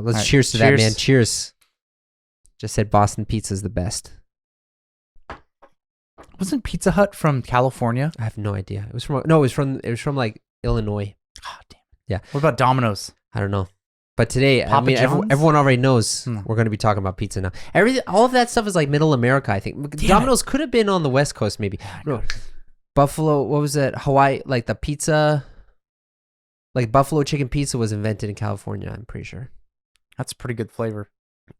Let's right, cheers to that, man. Cheers. Just said Boston pizza is the best. Wasn't Pizza Hut from California? I have no idea. It was from like Illinois. Oh, damn. Yeah. What about Domino's? I don't know. But today, Papa John's? everyone already knows we're going to be talking about pizza now. All of that stuff is like middle America, I think. Domino's could have been on the West Coast, maybe. No. Buffalo, what was it? Hawaii, like the pizza, like buffalo chicken pizza was invented in California, I'm pretty sure. That's a pretty good flavor.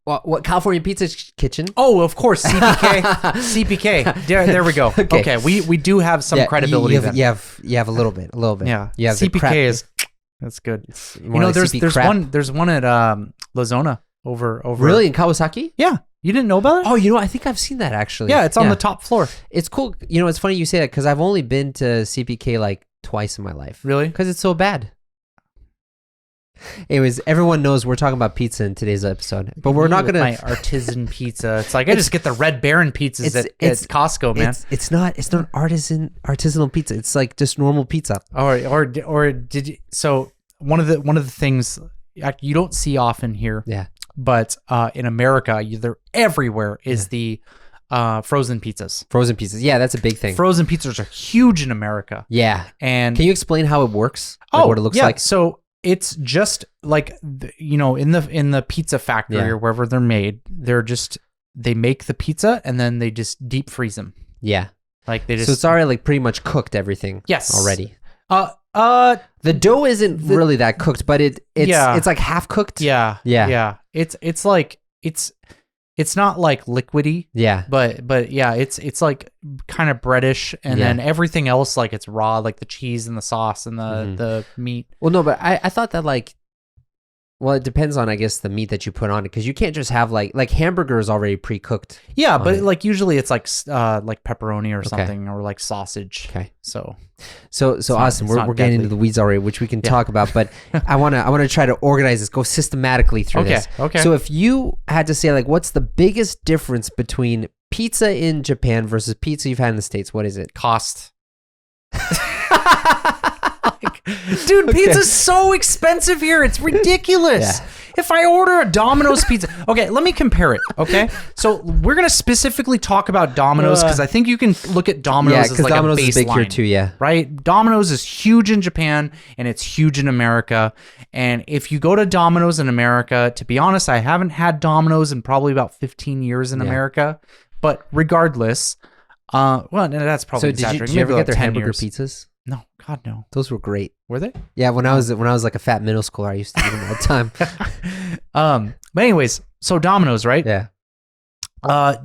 What California Pizza Kitchen? Oh, of course, CPK. CPK. There we go. Okay, we do have some credibility. You have a little bit. Yeah, you have CPK is that's good. There's one at Lazona over. Really, in Kawasaki? Yeah, you didn't know about it? Oh, I think I've seen that actually. Yeah, it's on the top floor. It's cool. It's funny you say that because I've only been to CPK like twice in my life. Really? Because it's so bad. Anyways, everyone knows we're talking about pizza in today's episode, but we're not gonna my artisan pizza. It's like I just get the Red Baron pizzas at Costco, man. It's not artisanal pizza. It's like just normal pizza. Or did you? So one of the things you don't see often here, but in America, they're everywhere. Is the frozen pizzas. Frozen pizzas, yeah, that's a big thing. Frozen pizzas are huge in America. Yeah, and can you explain how it works? Like what it looks like? So it's just like in the pizza factory or wherever they're made, they make the pizza and then they just deep freeze them. Yeah, like they just. So it's already like pretty much cooked everything. Yes, already. The dough isn't really that cooked, but it's like half cooked. Yeah. It's like it's not like liquidy. Yeah. But yeah, it's like kind of breadish, and then everything else like it's raw, like the cheese and the sauce and the meat. Well, no, but I thought that like. Well, it depends on, I guess, the meat that you put on it, because you can't just have like hamburger is already pre-cooked. Yeah, but like usually it's like pepperoni or something, or like sausage. Okay. So awesome. We're getting into the weeds already, which we can talk about, but I wanna try to organize this, go systematically through this. Okay. So if you had to say like, what's the biggest difference between pizza in Japan versus pizza you've had in the States? What is it? Cost. Dude, pizza's so expensive here. It's ridiculous. Yeah. If I order a Domino's pizza... Okay, let me compare it, okay? So we're going to specifically talk about Domino's because I think you can look at Domino's as like Domino's a baseline. Is big here too, yeah. Right? Domino's is huge in Japan and it's huge in America. And if you go to Domino's in America, to be honest, I haven't had Domino's in probably about 15 years in America. But regardless, well, that's probably exaggerating. Did you ever get their hamburger pizzas? No, God, no. Those were great. Were they? Yeah, when I was like a fat middle schooler, I used to eat them all the time. But anyways, so Domino's, right? Yeah.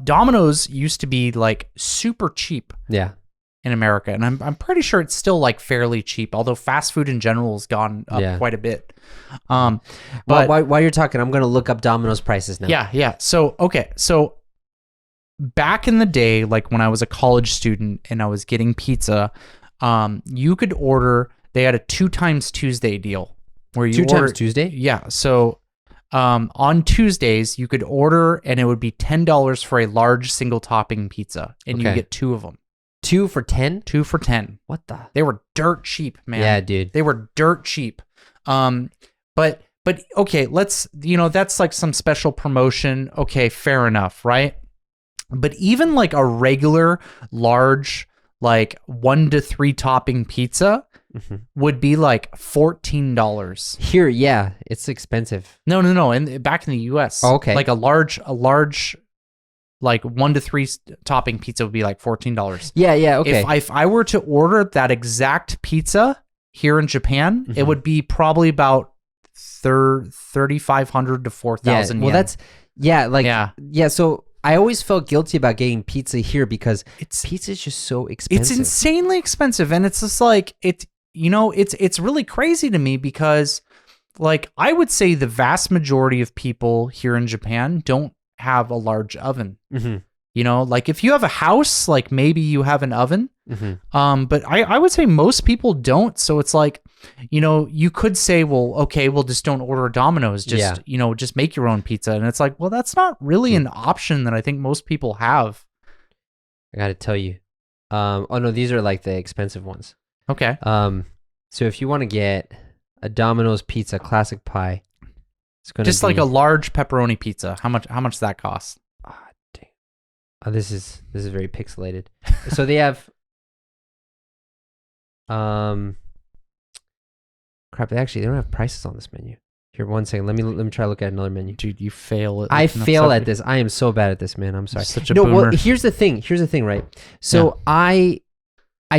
Domino's used to be like super cheap. Yeah. In America, and I'm pretty sure it's still like fairly cheap, although fast food in general has gone up quite a bit. But while you're talking, I'm gonna look up Domino's prices now. Yeah. So back in the day, like when I was a college student and I was getting pizza. You could order. They had a 2 times Tuesday deal where you 2 times Tuesday. Yeah. So, on Tuesdays you could order, and it would be $10 for a large single topping pizza, and you get 2 of them. 2 for 10. 2 for 10. What the? They were dirt cheap, man. Yeah, dude. They were dirt cheap. But okay, that's like some special promotion. Okay, fair enough, right? But even like a regular large, like 1 to 3 topping pizza would be like $14 here. Yeah, it's expensive. No. And back in the US, okay, like a large like 1 to 3 topping pizza would be like $14. Yeah. Okay. If I were to order that exact pizza here in Japan, it would be probably about 3,500 to 4,000. Yeah. Well, that's So I always felt guilty about getting pizza here because pizza is just so expensive. It's insanely expensive, and it's just like it's really crazy to me because, like, I would say the vast majority of people here in Japan don't have a large oven. Like if you have a house, like maybe you have an oven, but I would say most people don't. So it's like, you could say, well, okay, well, just don't order Domino's. Just, just make your own pizza. And it's like, well, that's not really an option that I think most people have. I got to tell you. Oh no, these are like the expensive ones. Okay. So if you want to get a Domino's pizza classic pie, It's gonna Just be, like a large pepperoni pizza. How much does that cost? Ah, dang. Oh, this is very pixelated. So they have crap. Actually, they don't have prices on this menu. Here, one second. Let me try to look at another menu. Dude, you fail at I fail at this. I am so bad at this, man. I'm sorry. You're such a no, boomer. well, here's the thing, right? So I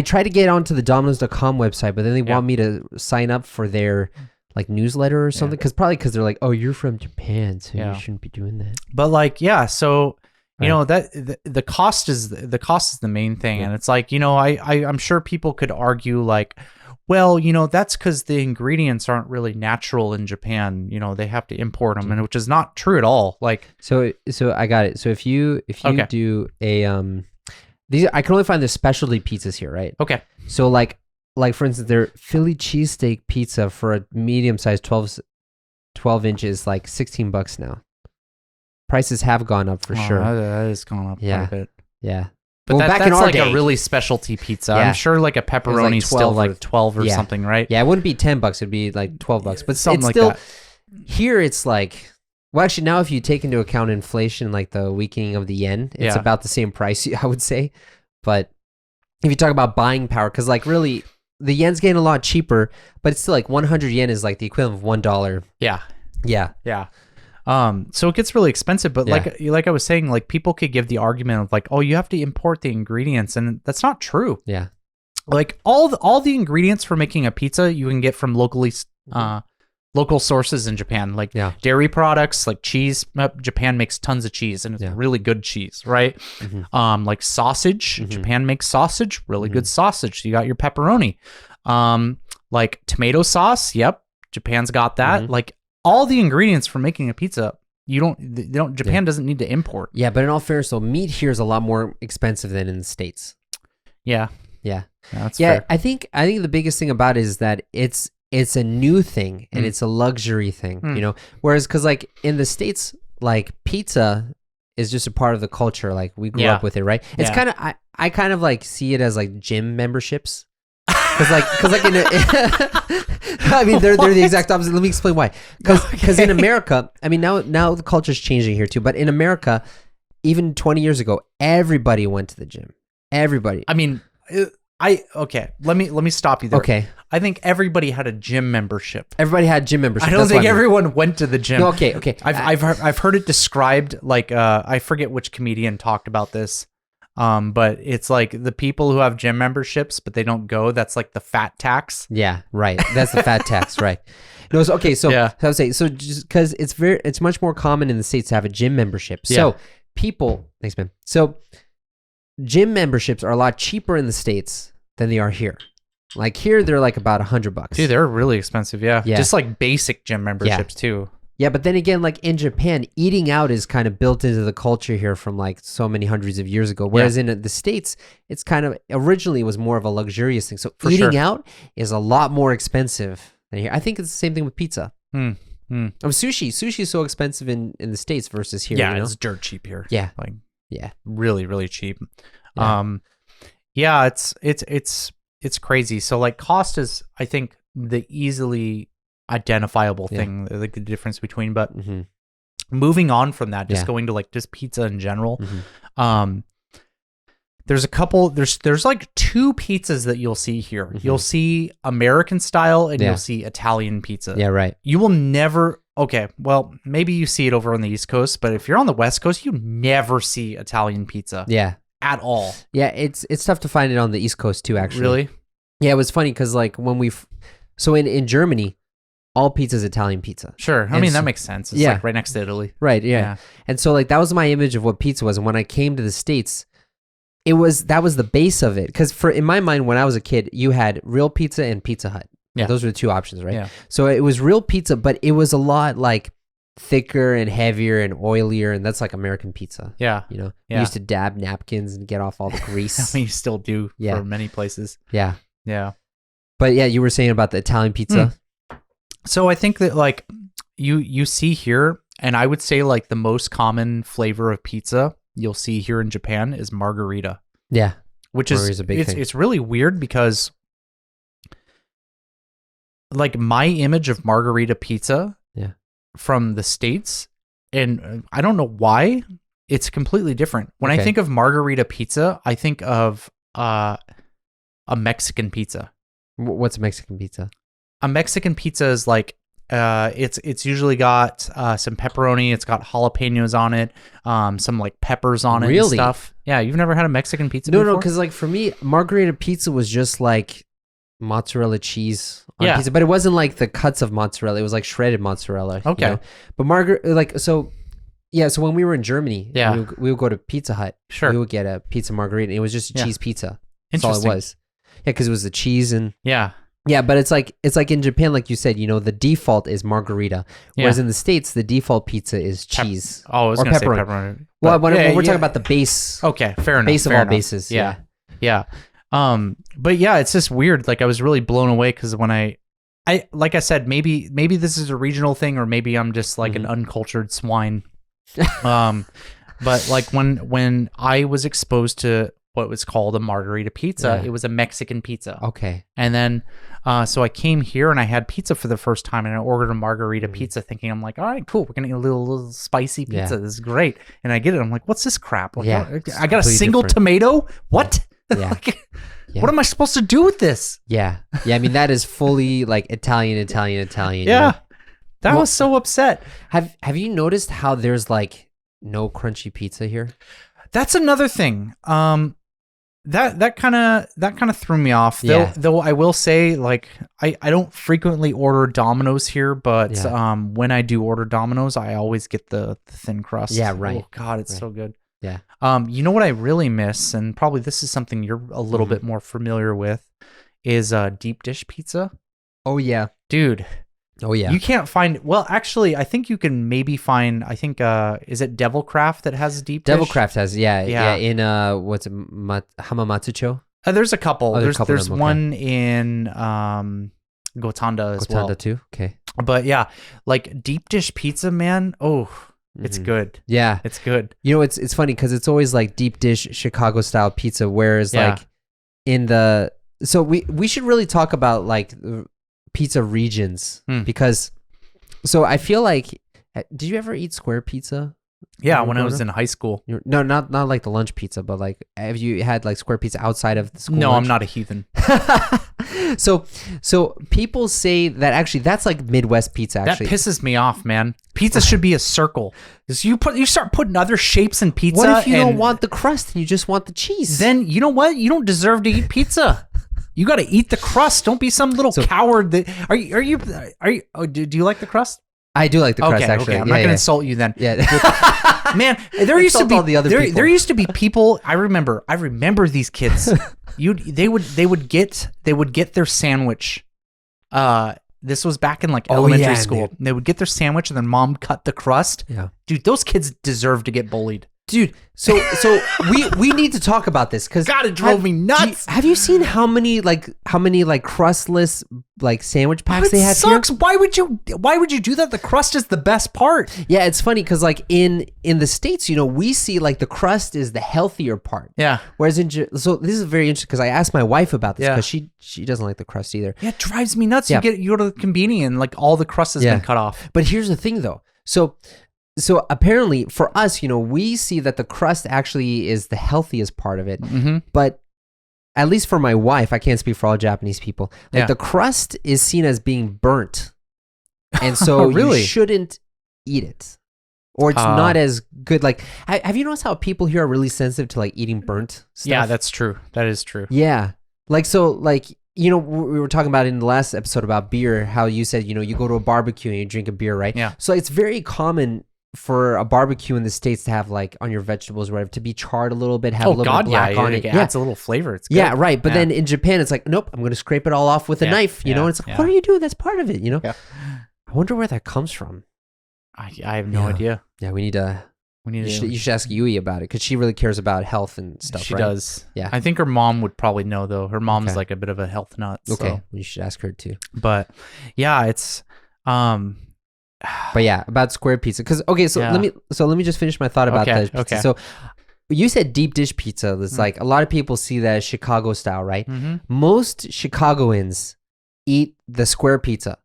try to get onto the Domino's.com website, but then they want me to sign up for their like newsletter or something, because they're like, oh, you're from Japan, so you shouldn't be doing that. But like, so you know that the cost is the main thing, and it's like, I'm sure people could argue like, well, that's because the ingredients aren't really natural in Japan. They have to import them, and which is not true at all. Like, so I got it. So if you do a these, I can only find the specialty pizzas here, right? Okay. So like for instance, their Philly cheesesteak pizza for a medium size 12 inches, like $16 now. Prices have gone up for sure. That has gone up quite a bit. Yeah. But back that's in our like day, a really specialty pizza. Yeah. I'm sure like a pepperoni is still like 12 or something, right? Yeah, it wouldn't be $10. It'd be like $12. But Something it's like still, that. here it's like, well, actually now if you take into account inflation, like the weakening of the yen, it's about the same price, I would say. But if you talk about buying power, because like really, the yen's getting a lot cheaper, but it's still like 100 yen is like the equivalent of $1. Yeah. Yeah. So it gets really expensive, but like I was saying, like people could give the argument of like, oh, you have to import the ingredients, and that's not true. Yeah. Like all the ingredients for making a pizza you can get from local sources in Japan, like dairy products, like cheese. Japan makes tons of cheese, and it's really good cheese, right? Mm-hmm. Like sausage. Japan makes sausage, really good sausage. You got your pepperoni. Like tomato sauce. Yep, Japan's got that. Like all the ingredients for making a pizza, Japan doesn't need to import. Yeah, but in all fairness, though, meat here is a lot more expensive than in the States. Yeah. That's fair. I think the biggest thing about it is that it's a new thing and it's a luxury thing, Whereas, because like in the States, like pizza is just a part of the culture. Like we grew up with it, right? It's kind of I kind of like see it as like gym memberships. Because like in I mean they're the exact opposite. Let me explain why. Because in America, I mean now the culture's changing here too. But in America, even 20 years ago, everybody went to the gym. Everybody. I mean, let me stop you there. Okay. I think everybody had a gym membership. Everybody had gym membership. I don't think everyone went to the gym. No, okay. I've heard it described like I forget which comedian talked about this. But it's like the people who have gym memberships, but they don't go. That's like the fat tax. Yeah, right. That's the fat tax, right? No, so, okay. So I would say just because it's much more common in the States to have a gym membership. So thanks, man. So gym memberships are a lot cheaper in the States than they are here. Like here, they're like about $100. Dude, they're really expensive. Yeah. Just like basic gym memberships too. Yeah, but then again, like in Japan, eating out is kind of built into the culture here from like so many hundreds of years ago. Whereas in the States, it's kind of originally was more of a luxurious thing. So eating out is a lot more expensive than here. I think it's the same thing with pizza. Sushi is so expensive in the States versus here. Yeah, it's dirt cheap here. Yeah, like yeah, really, really cheap. Yeah. It's crazy. So like cost is, I think, the easily identifiable thing, like the difference between, but moving on from that, just going to like just pizza in general. There's a couple, there's like two pizzas that you'll see here. You'll see American style and you'll see Italian pizza. Yeah, right. You will never, okay, well, maybe you see it over on the East Coast, but if you're on the West Coast, you never see Italian pizza. Yeah. At all. Yeah, it's tough to find it on the East Coast too, actually. Really? Yeah, it was funny because like when so in Germany, all pizza is Italian pizza. Sure. I mean, that makes sense. It's like right next to Italy. Right, yeah. And so like that was my image of what pizza was. And when I came to the States, that was the base of it. Because in my mind, when I was a kid, you had real pizza and Pizza Hut. Yeah. Those were the two options, right? Yeah. So it was real pizza, but it was a lot like thicker and heavier and oilier, and that's like American pizza. Yeah. We used to dab napkins and get off all the grease. I mean, you still do for many places. Yeah. Yeah. But yeah, you were saying about the Italian pizza. So I think that like you see here, and I would say like the most common flavor of pizza you'll see here in Japan is margarita. Yeah. Which is a big thing. It's really weird because like my image of margarita pizza from the States, and I don't know why. It's completely different. When I Okay. think of margarita pizza, I think of a Mexican pizza. What's a Mexican pizza? A Mexican pizza is like it's usually got some pepperoni, it's got jalapenos on it, some like peppers on it and Really? stuff. Yeah, you've never had a Mexican pizza No, before? because like for me, margarita pizza was just like mozzarella cheese on Yeah. pizza, but it wasn't like the cuts of mozzarella. It was like shredded mozzarella. Okay. You know? But so when we were in Germany, Yeah. we would go to Pizza Hut. Sure. We would get a pizza margarita. And it was just a Yeah. cheese pizza. That's all it Interesting. was. Yeah, because it was the cheese and Yeah. yeah, but it's like in Japan, like you said, the default is margarita, whereas Yeah. in the States, the default pizza is cheese. Oh, I was or going to say pepperoni. pepperoni. Well, But- when we're yeah. talking about the base, Okay, fair enough. base of fair all enough. bases. Yeah. Yeah. But yeah, it's just weird. Like I was really blown away because when I like I said, maybe this is a regional thing, or maybe I'm just like an uncultured swine. But like when I was exposed to what was called a margarita pizza, Yeah. it was a Mexican pizza. Okay. And then, so I came here and I had pizza for the first time, and I ordered a margarita pizza, thinking I'm like, all right, cool, we're gonna get a little spicy pizza. Yeah. This is great. And I get it. I'm like, what's this crap? Like, Yeah, I it's got a completely single different. tomato. What? Yeah. Like, Yeah. What am I supposed to do with this? Yeah. I mean, that is fully like Italian. Yeah, that Well- was so upset. Have you noticed how there's like no crunchy pizza here? That's another thing. That kind of threw me off. Yeah. Though I will say, like, I don't frequently order Domino's here, but Yeah. when I do order Domino's, I always get the thin crust. Yeah, right. Oh God, it's Right. so good. Yeah. You know what I really miss, and probably this is something you're a little bit more familiar with, is deep dish pizza. Oh yeah. Dude, Oh yeah. you can't find. Well, actually, I think you can maybe find. I think is it Devil Craft that has deep dish? Devilcraft has Yeah. in what's it Hamamatsucho? There's a couple. Oh, there's a couple of there's them, okay. one in Gotanda as well. Gotanda too. Okay. But yeah, like deep dish pizza, man. Oh, it's Mhm. good. Yeah. It's good. It's funny because it's always like deep dish Chicago style pizza, whereas Yeah. like so we should really talk about like pizza regions because so I feel like did you ever eat square pizza? Yeah, you when I growing was up? in high school. No, not like the lunch pizza, but like have you had like square pizza outside of the school? No, lunch? I'm not a heathen. So people say that actually that's like Midwest pizza. Actually, That pisses me off, man. Pizza should be a circle. 'Cause you start putting other shapes in pizza. what if you don't and want the crust and you just want the cheese? Then you know what? You don't deserve to eat pizza. You got to eat the crust. Don't be some little coward. That are you? Oh, do you like the crust? I do like the crust. Actually, Okay. I'm not gonna insult you then. Yeah. Man, there used to Insult be all the other people. there used to be people. I remember these kids. They would get their sandwich. This was back in like Oh, elementary yeah, school. dude. They would get their sandwich and their mom cut the crust. Yeah. Dude, those kids deserve to get bullied. Dude, so we need to talk about this because God, it drove me nuts. Have you seen how many crustless like sandwich packs It they have sucks. here? Why would you do that? The crust is the best part. Yeah, it's funny because like in the States, we see like the crust is the healthier part. Yeah. Whereas so this is very interesting because I asked my wife about this Yeah. because she doesn't like the crust either. Yeah, it drives me nuts. Yeah. You go to the convenience and like all the crust has Yeah. been cut off. But here's the thing though. So apparently for us, we see that the crust actually is the healthiest part of it. Mm-hmm. But at least for my wife, I can't speak for all Japanese people. Like Yeah. the crust is seen as being burnt. And so Really? you shouldn't eat it. Or it's not as good. Like, have you noticed how people here are really sensitive to like eating burnt stuff? Yeah, that's true. That is true. Yeah. Like, so like, we were talking about in the last episode about beer, how you said, you go to a barbecue and you drink a beer, right? Yeah. So it's very common for a barbecue in the States to have like on your vegetables or whatever, to be charred a little bit, have a little bit of black on it. It adds a little flavor. It's good. Yeah, right. But Yeah. then in Japan, it's like, nope, I'm going to scrape it all off with a Yeah, knife, yeah, and it's like, yeah. what are you doing? That's part of it, Yeah. I wonder where that comes from. I have no Yeah. idea. Yeah, we need to. We need You should ask Yui about it because she really cares about health and stuff. She right? does. Yeah. I think her mom would probably know though. Her mom's Okay. like a bit of a health nut. Okay, So. you should ask her too. But yeah, it's But yeah, about square pizza. Because Yeah. let me just finish my thought about Okay, that. Pizza. okay. So you said deep dish pizza. It's like a lot of people see that as Chicago style, right? mhm. Most Chicagoans eat the square pizza.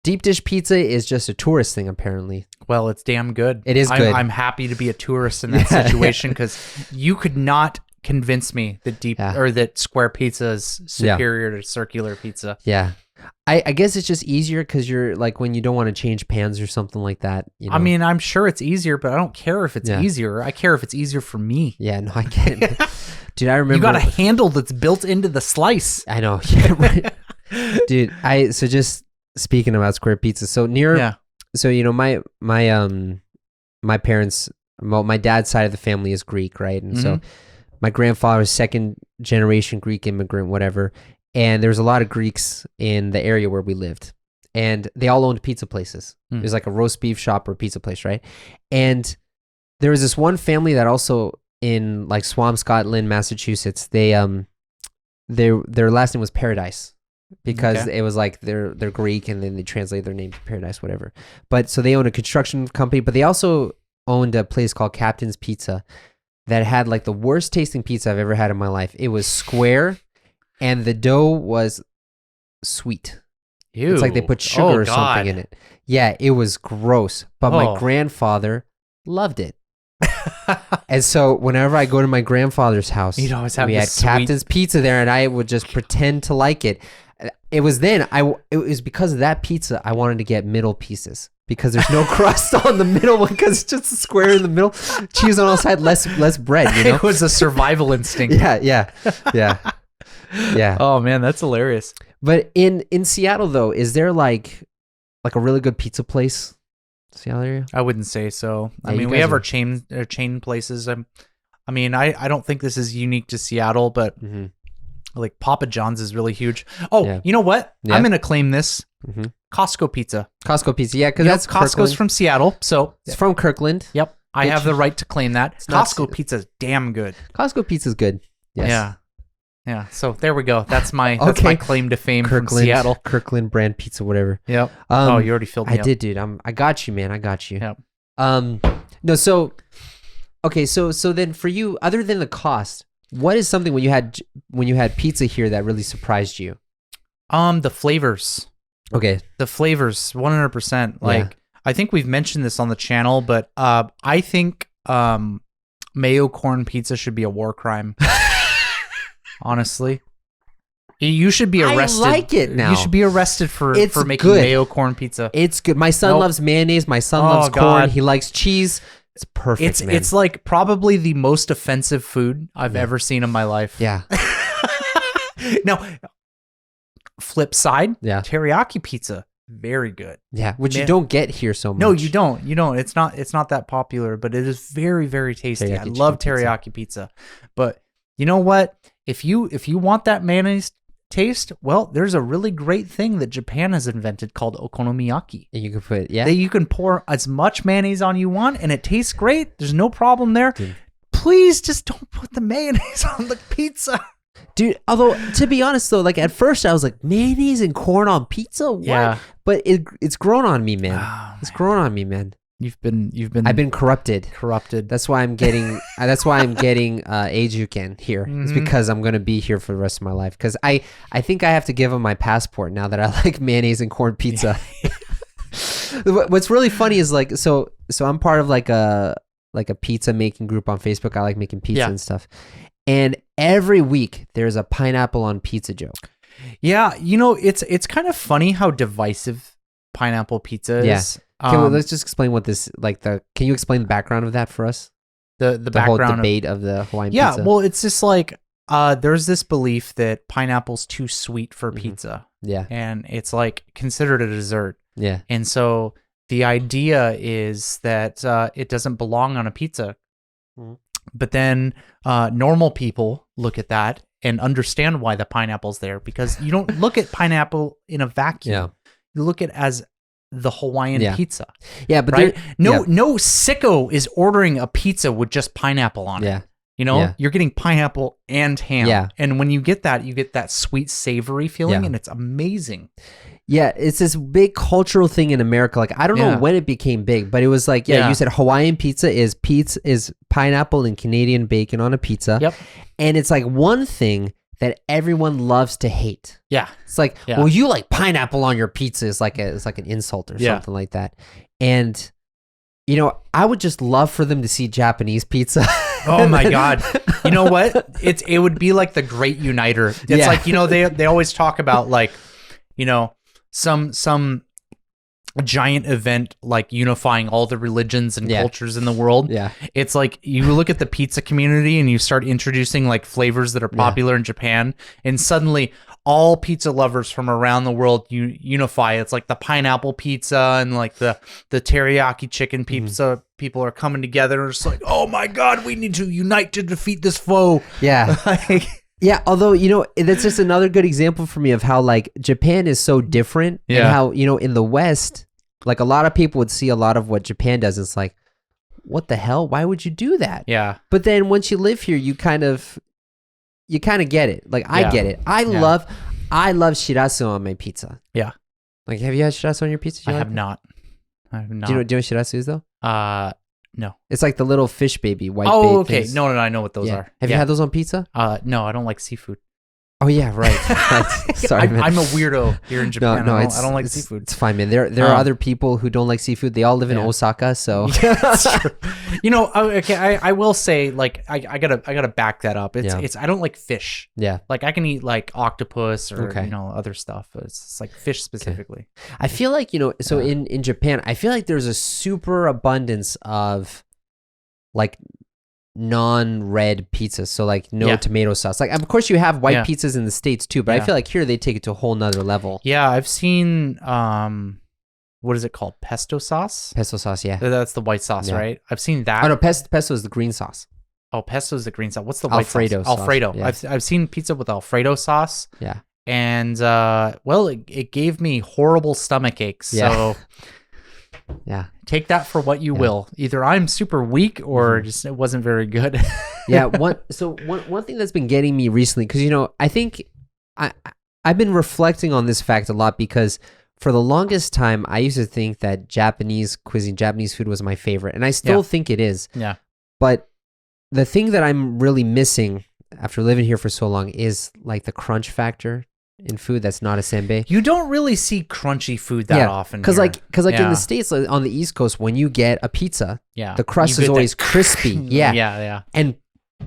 deep dish pizza is just a tourist thing, apparently. Well, it's damn good. It is good. I'm happy to be a tourist in that situation because you could not convince me that that square pizza is superior to circular pizza. Yeah. I guess it's just easier because you're like when you don't want to change pans or something like that. You know? I mean, I'm sure it's easier, but I don't care if it's easier. I care if it's easier for me. Yeah, no, I can't. Dude, I remember. You got a handle that's built into the slice. I know. Yeah, right. Dude, so just speaking about square pizza. So so you know, my parents, my dad's side of the family is Greek, right? And so my grandfather was second generation Greek immigrant, whatever. And there was a lot of Greeks in the area where we lived, and they all owned pizza places. It was like a roast beef shop or a pizza place, right? And there was this one family that also in like Swampscott, Massachusetts. They their last name was Paradise because it was like they're Greek and then they translate their name to Paradise, whatever. But so they owned a construction company, but they also owned a place called Captain's Pizza that had like the worst tasting pizza I've ever had in my life. It was square. And the dough was sweet. Ew. It's like they put sugar or something in it. Yeah, it was gross. But my grandfather loved it. And so whenever I go to my grandfather's house, we had Captain's Pizza there, and I would just pretend to like it. It was because of that pizza I wanted to get middle pieces because there's no crust on the middle one because it's just a square in the middle, cheese on all sides, less bread. You know? It was a survival instinct. Yeah. Yeah. Oh man, that's hilarious. But in Seattle though, is there like a really good pizza place? Seattle area? I wouldn't say so. I mean, we have our chain places. I mean, I don't think this is unique to Seattle, but like Papa John's is really huge. Oh, you know what? Yeah. I'm gonna claim this. Costco pizza. Costco pizza, yeah, because that's Costco's Kirkland. From Seattle, so it's from Kirkland. Yep, I have the right to claim that. Costco pizza is damn good. Costco pizza is good. Yes. Yeah, so there we go. That's my my claim to fame from Seattle. Kirkland brand pizza, whatever. Yep. Oh, you already filled me up. I did, dude. I got you, man. I got you. Yep. No, so then for you, other than the cost, what is something when you had pizza here that really surprised you? The flavors. Okay. The flavors, 100%. Like I think we've mentioned this on the channel, but I think mayo corn pizza should be a war crime. Honestly, you should be arrested. I like it now. You should be arrested for making mayo corn pizza. It's good. My son loves mayonnaise. My son loves corn. He likes cheese. It's perfect, man. It's like probably the most offensive food I've ever seen in my life. Yeah. Now, flip side, teriyaki pizza, very good. Yeah, which you don't get here so much. No, you don't. You don't. It's not that popular, but it is very, very tasty. I love teriyaki pizza. But you know what? If you want that mayonnaise taste, well, there's a really great thing that Japan has invented called okonomiyaki. And you can put that you can pour as much mayonnaise on you want, and it tastes great. There's no problem there. Dude. Please just don't put the mayonnaise on the pizza. Dude, although to be honest though, like at first I was like, mayonnaise and corn on pizza? What? Yeah. But it's grown on me, man. Oh, it's grown on me, man. I've been corrupted. That's why I'm getting Ajuken here. It's because I'm going to be here for the rest of my life. Because I think I have to give him my passport now that I like mayonnaise and corn pizza. What's really funny is like, so I'm part of like a pizza making group on Facebook. I like making pizza and stuff. And every week there's a pineapple on pizza joke. Yeah. You know, it's kind of funny how divisive pineapple pizza is. Yeah. Let's just explain what this can you explain the background of that for us? The background whole debate of the Hawaiian pizza. Yeah, well, it's just like there's this belief that pineapple's too sweet for pizza. Yeah. And it's like considered a dessert. Yeah. And so the idea is that it doesn't belong on a pizza. But then normal people look at that and understand why the pineapple's there because you don't look at pineapple in a vacuum. Yeah. You look at it as the Hawaiian pizza. Yeah, but right? No sicko is ordering a pizza with just pineapple on it. You know, you're getting pineapple and ham. Yeah. And when you get that sweet, savory feeling, and it's amazing. Yeah, it's this big cultural thing in America. Like, I don't know when it became big, but it was like, you said Hawaiian pizza is pineapple and Canadian bacon on a pizza. Yep. And it's like one thing that everyone loves to hate. Yeah. It's like, well, you like pineapple on your pizza is like it's like an insult or something like that. And you know, I would just love for them to see Japanese pizza. Oh my God. You know what? It would be like the great uniter. It's like, you know, they always talk about like, you know, some giant event like unifying all the religions and cultures in the world. Yeah. It's like you look at the pizza community and you start introducing like flavors that are popular in Japan, and suddenly all pizza lovers from around the world unify. It's like the pineapple pizza and like the teriyaki chicken pizza. People are coming together and it's like, oh my God, we need to unite to defeat this foe. Yeah. Yeah, although, you know, that's just another good example for me of how, like, Japan is so different and how, you know, in the West, like, a lot of people would see a lot of what Japan does. It's like, what the hell? Why would you do that? Yeah. But then once you live here, you kind of get it. Like, I get it. I love shirasu on my pizza. Yeah. Like, have you had shirasu on your pizza? I have not. I have not. Do you know what shirasu is, though? No. It's like the little fish baby, white okay. No, I know what those are. Have you had those on pizza? No, I don't like seafood. Oh yeah, right. Sorry, man. I'm a weirdo here in Japan. I don't like seafood. It's fine, man. There are other people who don't like seafood. They all live in Osaka, so that's true. You know, okay, I will say, like, I gotta back that up. It's I don't like fish. Yeah, like I can eat like octopus or you know, other stuff. But it's like fish specifically. Okay. I feel like, you know, so in Japan, I feel like there's a super abundance of like non-red pizzas, so like no tomato sauce. Like, of course you have white pizzas in the States too, but I feel like here they take it to a whole nother level. Yeah, I've seen what is it called? Pesto sauce? Pesto sauce, yeah. That's the white sauce, right? I've seen that. Oh no, pesto is the green sauce. Oh, pesto is the green sauce. What's the white Alfredo sauce? Alfredo. Yeah. I've seen pizza with Alfredo sauce. Yeah. And well, it gave me horrible stomach aches. So yeah, take that for what you will. Either I'm super weak or just it wasn't very good. One thing that's been getting me recently, because, you know, I think I've been reflecting on this fact a lot, because for the longest time I used to think that Japanese cuisine, Japanese food was my favorite, and I still think it is. Yeah. But the thing that I'm really missing after living here for so long is like the crunch factor in food that's not a senbei. You don't really see crunchy food that often. Because in the States, like, on the East Coast, when you get a pizza, the crust is always crispy. Yeah. And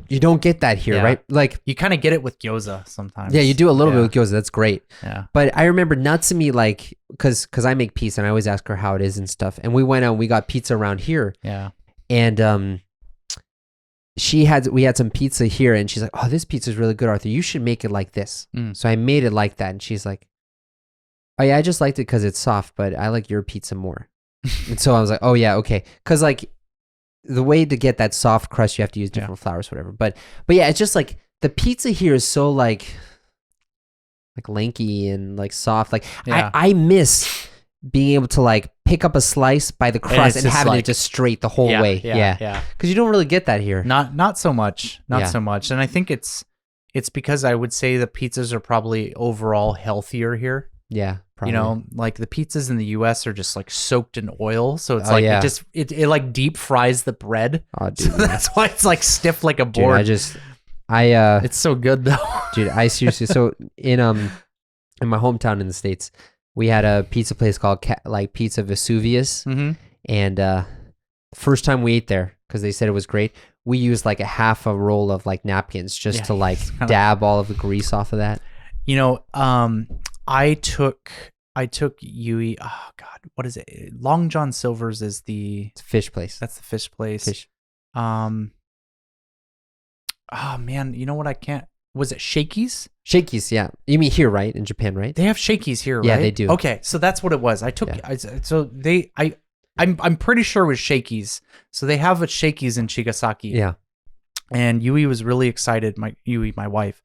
you don't get that here, right? Like, you kind of get it with gyoza sometimes. Yeah, you do a little bit with gyoza. That's great. Yeah. But I remember Natsumi, like, because I make pizza and I always ask her how it is and stuff. And we went out and we got pizza around here. Yeah. And we had some pizza here, and she's like, oh, this pizza is really good, Arthur. You should make it like this. So I made it like that, and she's like, oh yeah, I just liked it because it's soft, but I like your pizza more. And so I was like, oh yeah, okay. Because like the way to get that soft crust, you have to use different flours, whatever. But yeah, it's just like the pizza here is so like lanky and like soft. Like I miss being able to like pick up a slice by the crust and having it just straight the whole way. Yeah. Because you don't really get that here. Not so much. Not so much. And I think it's because I would say the pizzas are probably overall healthier here. Yeah. Probably. You know, like the pizzas in the US are just like soaked in oil. So it's it like deep fries the bread. Oh, dude. So that's why it's like stiff like a board. Dude, it's so good though. Dude, I seriously, so in my hometown in the States, we had a pizza place called Pizza Vesuvius. And first time we ate there, because they said it was great, we used like a half a roll of like napkins just to like dab all of the grease off of that. You know, I took Yui. Oh God, what is it? Long John Silver's is it's a fish place. That's the fish place. Oh man, you know what? I can't. Was it Shakey's? Shakey's, yeah. You mean here, right? In Japan, right? They have Shakey's here, right? Yeah, they do. Okay, so that's what it was. I'm pretty sure it was Shakey's. So they have a Shakey's in Chigasaki. Yeah. And Yui was really excited. My wife,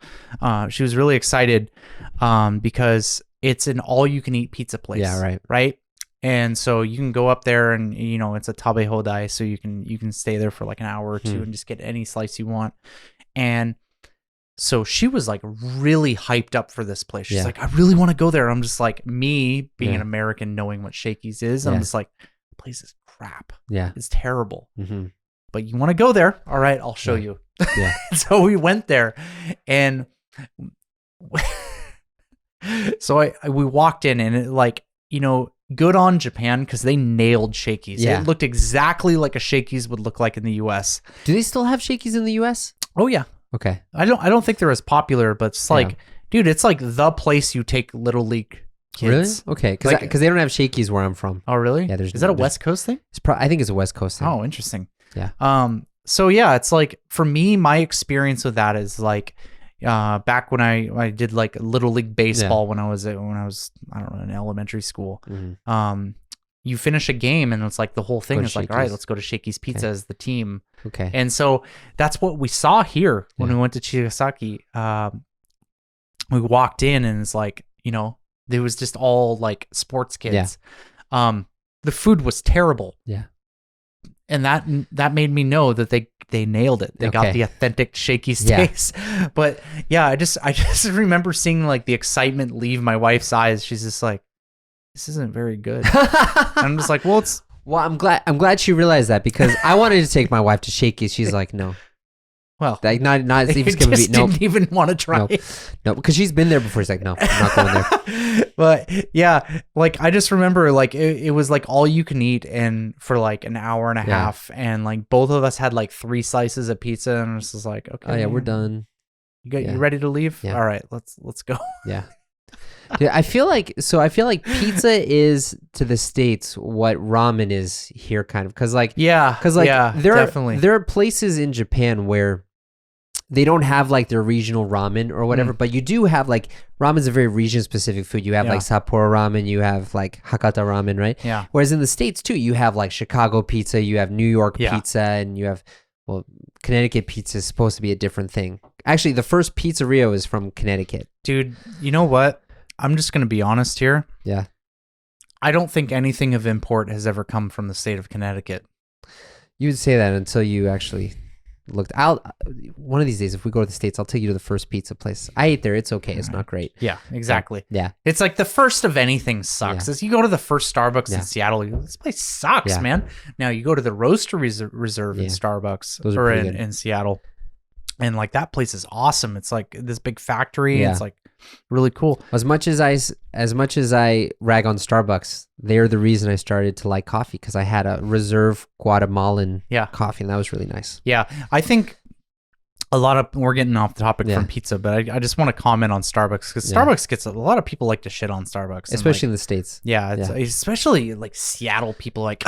she was really excited because it's an all-you-can-eat pizza place. Yeah, right. Right. And so you can go up there, and you know it's a tabe hodai, so you can stay there for like an hour or two and just get any slice you want. And so she was like really hyped up for this place. She's like, I really want to go there. I'm just like, me being an American, knowing what Shakey's is, I'm just like, the place is crap. Yeah, it's terrible. But you want to go there? All right, I'll show you. Yeah. So we went there, and So we walked in and it like, good on Japan because they nailed Shakey's. Yeah. It looked exactly like a Shakey's would look like in the US. Do they still have Shakey's in the US? Oh yeah. Okay. I don't think they're as popular, but it's like, dude, it's like the place you take Little League kids. Really? Okay. Because Like- they don't have Shakey's where I'm from. Oh really? Yeah. Is that a West Coast thing? I think it's a West Coast thing. Oh, interesting. Yeah. So yeah, it's like for me, my experience with that is like, back when I did like Little League baseball when I was I don't know in elementary school. Mhm. You finish a game and it's like the whole thing Go to is like, all right, Shakey's. let's go to Shakey's Pizza as the team. Okay. And so that's what we saw here when Yeah. we went to Chigasaki. We walked in and it's like, there was just all like sports kids. The food was terrible. Yeah. And that made me know that they nailed it. They got Okay. the authentic Shakey's Yeah. taste. But yeah, I just remember seeing like the excitement leave my wife's eyes. She's just like, this isn't very good. And I'm just like, well, it's Well, I'm glad she realized that because I wanted to take my wife to Shakey's. She's like, no. well, Like not I even gonna be just nope. didn't even want to try. Nope. No, because she's been there before. She's like, no, I'm not going there. But yeah, like I just remember like it was like all you can eat and for like an hour and a Yeah. half, and like both of us had like 3 slices of pizza, and it's just like, okay, Oh yeah, we're done. You ready to leave? Yeah. All right, let's go. Yeah. Yeah, I feel like pizza is to the States what ramen is here, kind of, because Yeah, definitely. there are places in Japan where they don't have like their regional ramen or whatever, but you do have like ramen's a very region specific food. You have like Sapporo ramen, you have like Hakata ramen, right? Yeah. Whereas in the States too, you have like Chicago pizza, you have New York pizza, and you have Connecticut pizza is supposed to be a different thing. Actually, the first pizzeria is from Connecticut. Dude, you know what? I'm just going to be honest here. Yeah. I don't think anything of import has ever come from the state of Connecticut. You would say that until you actually looked out. One of these days, if we go to the States, I'll take you to the first pizza place. I ate there. It's okay. It's not great. Yeah, exactly. Yeah. It's like the first of anything sucks. Yeah. As you go to the first Starbucks Yeah. in Seattle, you go, this place sucks, Yeah. man. Now you go to the Roaster Reserve in Yeah. Starbucks Those are or pretty in, good. in Seattle. And like that place is awesome. It's like this big factory. Yeah. It's like really cool. As much as I rag on Starbucks, they're the reason I started to like coffee because I had a Reserve Guatemalan coffee, and that was really nice. Yeah. I think we're getting off the topic Yeah. from pizza, but I just want to comment on Starbucks because Starbucks gets a lot of people like to shit on Starbucks. Especially and in the States. yeah, especially like Seattle people like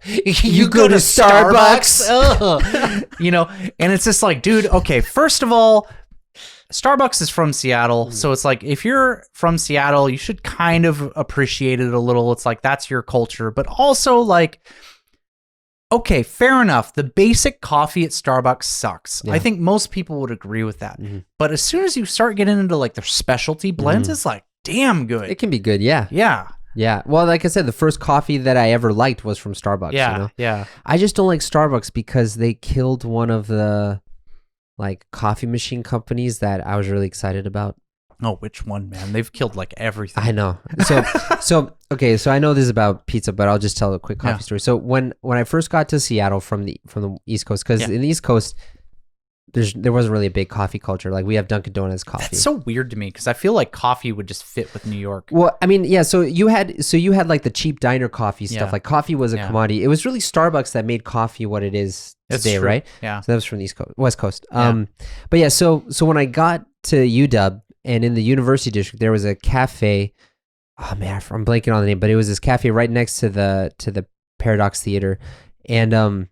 You go to Starbucks? and it's just like, dude, okay, first of all, Starbucks is from Seattle, so it's like if you're from Seattle, you should kind of appreciate it a little. It's like that's your culture, but also like, okay, fair enough. The basic coffee at Starbucks sucks. Yeah. I think most people would agree with that. Mm-hmm. But as soon as you start getting into like their specialty blends, it's like damn good. It can be good, yeah. Yeah. Yeah. Well, like I said, the first coffee that I ever liked was from Starbucks. Yeah. You know? Yeah. I just don't like Starbucks because they killed one of the like coffee machine companies that I was really excited about. Oh, which one, man? They've killed like everything. I know. So okay. So I know this is about pizza, but I'll just tell a quick coffee story. So when I first got to Seattle from the East Coast, because in the East Coast, there wasn't really a big coffee culture. Like we have Dunkin' Donuts coffee. That's so weird to me because I feel like coffee would just fit with New York. Well, I mean, yeah. So you had like the cheap diner coffee stuff. Yeah. Like coffee was a commodity. It was really Starbucks that made coffee what it is That's today, true. right? Yeah. So that was from the West Coast. But yeah. So when I got to UW and in the University District, there was a cafe. Oh man, I'm blanking on the name, but it was this cafe right next to the Paradox Theater, and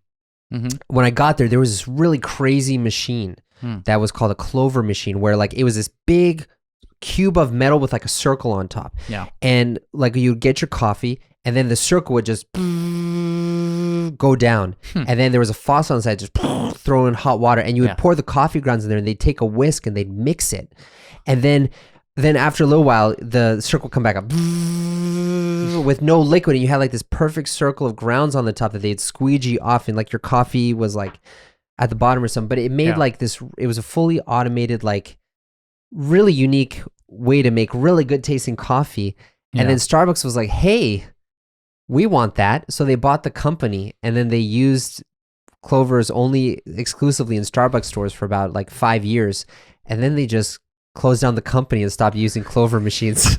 when I got there was this really crazy machine that was called a Clover machine, where like it was this big cube of metal with like a circle on top. Yeah. And like you'd get your coffee and then the circle would just go down. And then there was a faucet on the side, just throw in hot water, and you would pour the coffee grounds in there and they'd take a whisk and they'd mix it. And then after a little while, the circle would come back up with no liquid, and you had like this perfect circle of grounds on the top that they'd squeegee off, and like your coffee was like at the bottom or something. But it made like this, it was a fully automated, like really unique way to make really good tasting coffee. And then Starbucks was like, hey, we want that. So they bought the company, and then they used Clovers only exclusively in Starbucks stores for about like 5 years. And then they just close down the company and stop using Clover machines.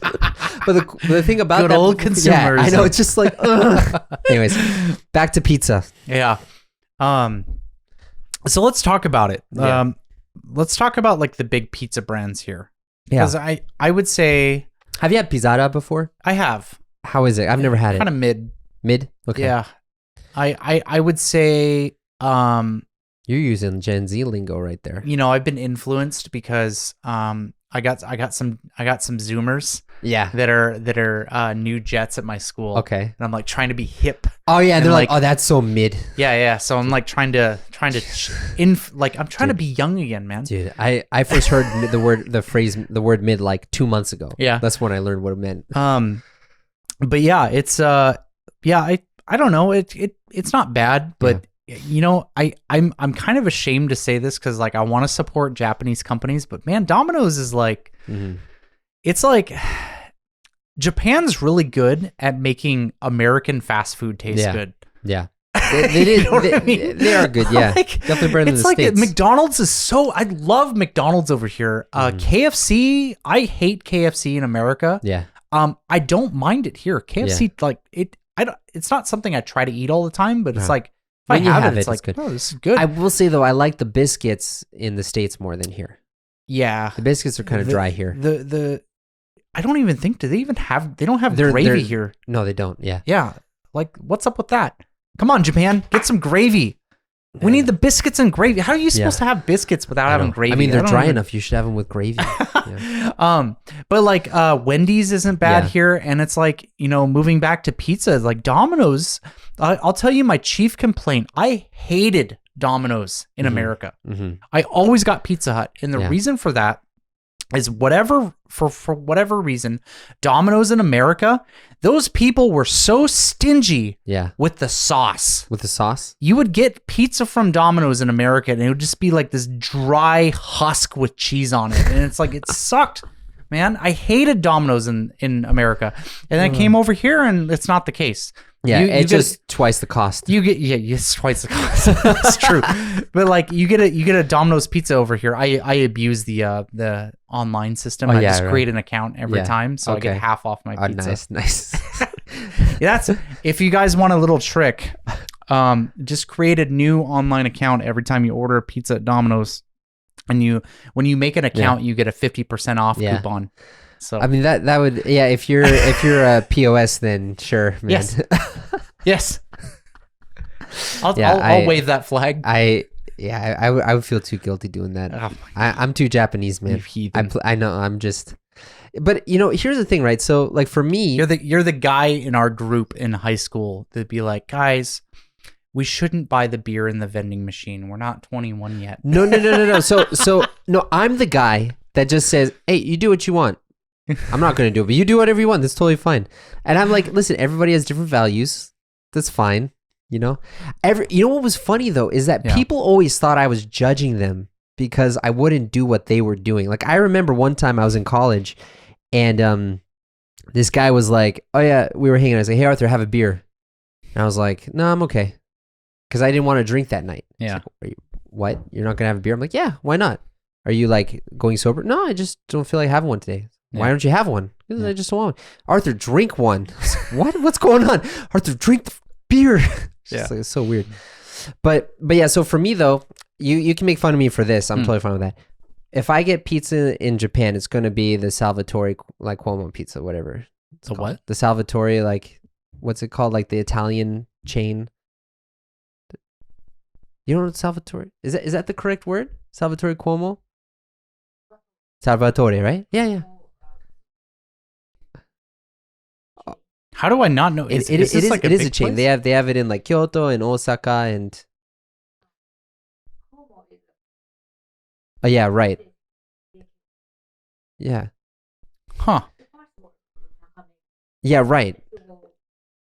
But the thing about Good that, old consumerism. Yeah, I know, it's just like, ugh. Anyways, back to pizza. Yeah. So let's talk about it. Yeah. Let's talk about like the big pizza brands here. Yeah. Because I would say Have you had pizzata before? I have. How is it? I've never had it. Kind of mid. Mid? Okay. Yeah. I would say You're using Gen Z lingo right there. you know, I've been influenced because I got some Zoomers Yeah. that are new jets at my school. Okay. And I'm like trying to be hip. Oh yeah, And, they're like, like- oh, that's so mid. Yeah. So I'm like trying to I'm trying to be young again, man. Dude, I first heard the word mid like 2 months ago. Yeah. That's when I learned what it meant. But yeah, it's I don't know. It's not bad, but you know, I'm kind of ashamed to say this because like I want to support Japanese companies, but man, Domino's is like it's like Japan's really good at making American fast food taste good. Yeah. They did. You know what I mean? They are good. Yeah. Like, definitely better than it's the like States. McDonald's is so. I love McDonald's over here. KFC. I hate KFC in America. Yeah. I don't mind it here. KFC, like it. I don't. It's not something I try to eat all the time, but it's like if When you I have have it, it's it, like, it's good. oh, this is good. I will say though, I like the biscuits in the States more than here. Yeah, The biscuits are kind of dry here. The I don't even think. Do they even have? They don't have They're- gravy they're- here. No, they don't. Yeah. Yeah, like what's up with that? Come on, Japan, get some gravy. We need the biscuits and gravy. How are you supposed to have biscuits without I having know. gravy? I mean, they're don't dry even- enough. You should have them with gravy. Yeah. But like Wendy's isn't bad Yeah. here, and it's like, you know, moving back to pizza, like Domino's. I'll tell you my chief complaint. I hated Domino's in America. I always got Pizza Hut, and the Yeah. reason for that is for whatever reason, Domino's in America, those people were so stingy Yeah. with the sauce. With the sauce. You would get pizza from Domino's in America and it would just be like this dry husk with cheese on it. And it's like, it sucked, man. I hated Domino's in America. And then I came over here and it's not the case. Yeah. You It's get- just twice the cost. You get, it's twice the cost. That's true. But like you get a Domino's pizza over here. I abuse the online system. I yeah, just right. create an account every Yeah. time. So I get Okay. half off my Oh, pizza. nice. Yeah, that's if you guys want a little trick, just create a new online account every time you order a pizza at Domino's, and when you make an account, you get a 50% off Yeah. coupon. So I mean that would if you're a POS then sure, man. Yes. yes, I'll Yeah, wave that flag. I would feel too guilty doing that. Oh I'm too Japanese, man. You heathen. I know. I'm just. But you know, here's the thing, right? So like for me, You're the guy in our group in high school that'd be like, guys, we shouldn't buy the beer in the vending machine. We're not 21 yet. no. So no, I'm the guy that just says, "Hey, you do what you want. I'm not going to do it, but you do whatever you want. That's totally fine." And I'm like, listen, everybody has different values. That's fine. You know, you know what was funny though is that people always thought I was judging them because I wouldn't do what they were doing. Like I remember one time I was in college, and this guy was like, "Oh yeah," we were hanging out. I was like, "Hey Arthur, have a beer." And I was like, "No, I'm okay," because I didn't want to drink that night. Yeah. Like, what? You're not gonna have a beer? I'm like, "Yeah, why not?" Are you like going sober? No, I just don't feel like having one today. Why don't you have one? Because I just don't want one. Arthur, drink one. What? What's going on? Arthur, drink the beer. It's so weird. But yeah, so for me though, you can make fun of me for this. I'm totally fine with that. If I get pizza in Japan, it's going to be the Salvatore, like Cuomo pizza, whatever. The what? The Salvatore, like, what's it called? Like the Italian chain. You don't know what Salvatore? Is that the correct word? Salvatore Cuomo? Salvatore, right? Yeah. How do I not know? It this is like it is a big chain. place? They have it in like Kyoto and Osaka and oh yeah, right. Yeah. Huh. Yeah, right.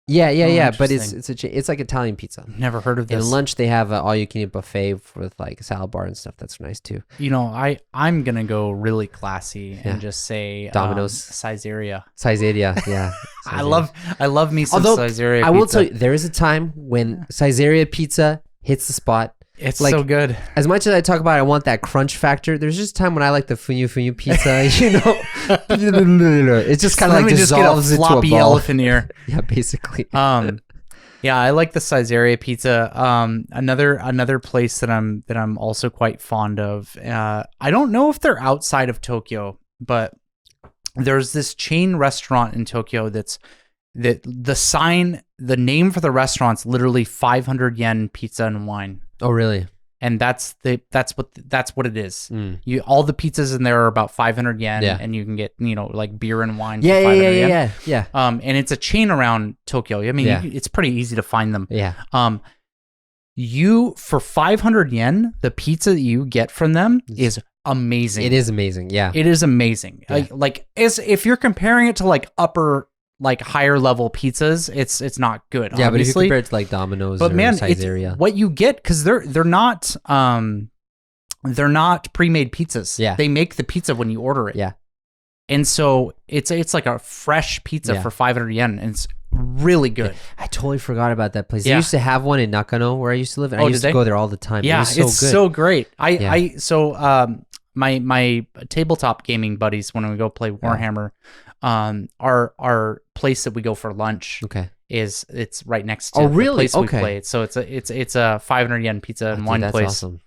Yeah. But interesting. it's like Italian pizza. Never heard of this. And lunch they have all you can eat buffet with like a salad bar and stuff. That's nice too. You know, I'm gonna go really classy and just say Domino's. Caesarea. Caesarea, yeah. I love me some Although Caesarea I will pizza. tell you, there is a time when Caesarea pizza hits the spot. It's like, so good. As much as I talk about I want that crunch factor, there's just a time when I like the funyu pizza, you know. It's just kind of like dissolves into a floppy ball. elephant ear. Yeah, basically. Yeah, I like the Caesarea pizza. Another place that I'm also quite fond of. I don't know if they're outside of Tokyo, but there's this chain restaurant in Tokyo that the name for the restaurant's literally 500 yen pizza and wine. Oh, really? And that's what it is. All the pizzas in there are about 500 yen, and you can get like beer and wine. Yeah, for 500 yen. yeah. And it's a chain around Tokyo. I mean, it's pretty easy to find them. Yeah. You for 500 yen, the pizza that you get from them is amazing. It is amazing. Yeah. It is amazing. Yeah. Like if you're comparing it to like higher level pizzas, it's not good. Yeah, obviously. but if you compare it to like Domino's or Caesarea, what you get, because they're not pre-made pizzas. Yeah, they make the pizza when you order it. Yeah, and so it's like a fresh pizza for 500 yen, and it's really good. Yeah. I totally forgot about that place. They used to have one in Nakano where I used to live, and I used to go there all the time. Yeah, it's so great. My tabletop gaming buddies, when we go play Warhammer, our place that we go for lunch it's right next to the place we play. So it's a 500 yen pizza and wine place. Awesome.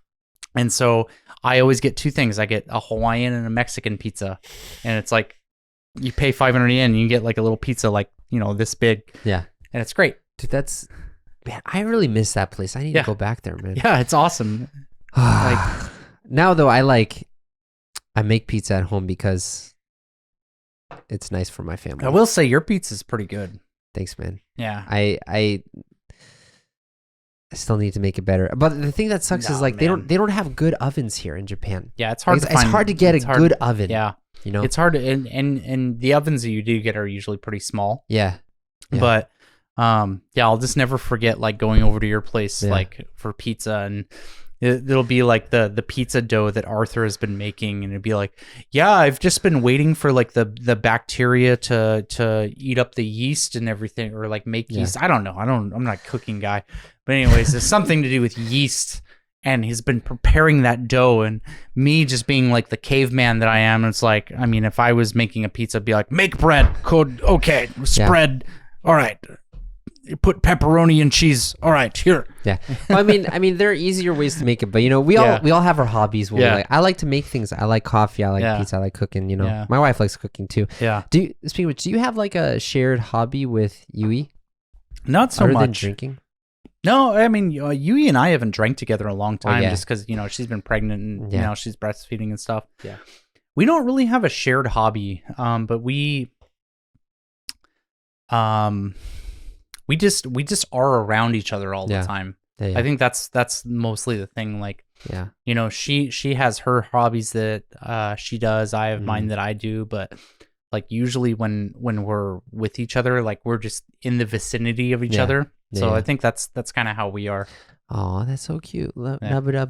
And so I always get two things. I get a Hawaiian and a Mexican pizza, and it's like you pay 500 yen and you get like a little pizza like this big. Yeah, and it's great. Dude, man, I really miss that place. I need to go back there, man. Yeah, it's awesome. Now though, I make pizza at home because it's nice for my family. I will say your pizza's pretty good. Thanks, man. Yeah. I still need to make it better. But the thing that sucks is they don't have good ovens here in Japan. Yeah, it's hard to find. It's hard to get a good oven. Yeah. It's hard to, and the ovens that you do get are usually pretty small. Yeah. But I'll just never forget going over to your place for pizza, and it'll be like the pizza dough that Arthur has been making, and it'd be like, yeah, I've just been waiting for the bacteria to eat up the yeast and everything, or make yeast. I don't know. I'm not a cooking guy, but anyways, there's something to do with yeast, and he's been preparing that dough, and me just being like the caveman that I am, it's like, I mean, if I was making a pizza, I'd be like, make bread, okay, spread, all right. You put pepperoni and cheese. All right, here. Yeah. Well, I mean, there are easier ways to make it, but we all have our hobbies. I like to make things. I like coffee. I like pizza. I like cooking. My wife likes cooking too. Yeah. Speaking of which, do you have a shared hobby with Yui? Not so other much. Than drinking. No, I mean, Yui and I haven't drank together in a long time, just because she's been pregnant and now she's breastfeeding and stuff. Yeah. We don't really have a shared hobby, but we just are around each other all the time. Yeah. I think that's mostly the thing. She has her hobbies that she does. I have mine that I do, but usually when we're with each other, we're just in the vicinity of each other. So I think that's kind of how we are. Oh, that's so cute. Yeah,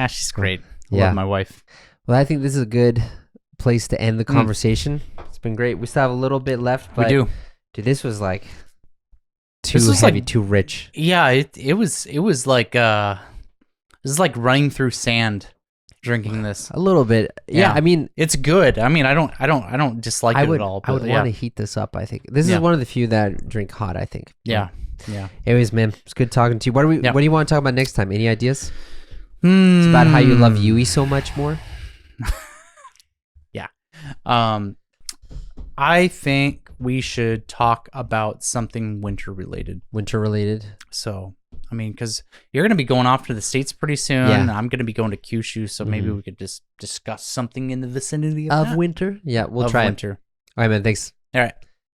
she's great. I love my wife. Well, I think this is a good place to end the conversation. It's been great. We still have a little bit left, but we do. Dude, this was too heavy, too rich. Yeah, it was like running through sand drinking this. A little bit. Yeah, I mean, it's good. I mean, I don't dislike it at all. But I would want to heat this up, I think. This is one of the few that drink hot, I think. Yeah. Yeah. Anyways, man, it's good talking to you. What do you want to talk about next time? Any ideas? It's about how you love Yui so much more. Yeah. I think we should talk about something winter related. So, I mean, because you're going to be going off to the States pretty soon. Yeah. I'm going to be going to Kyushu, so maybe we could just discuss something in the vicinity of winter. Yeah, we'll try winter. All right, man. Thanks. All right.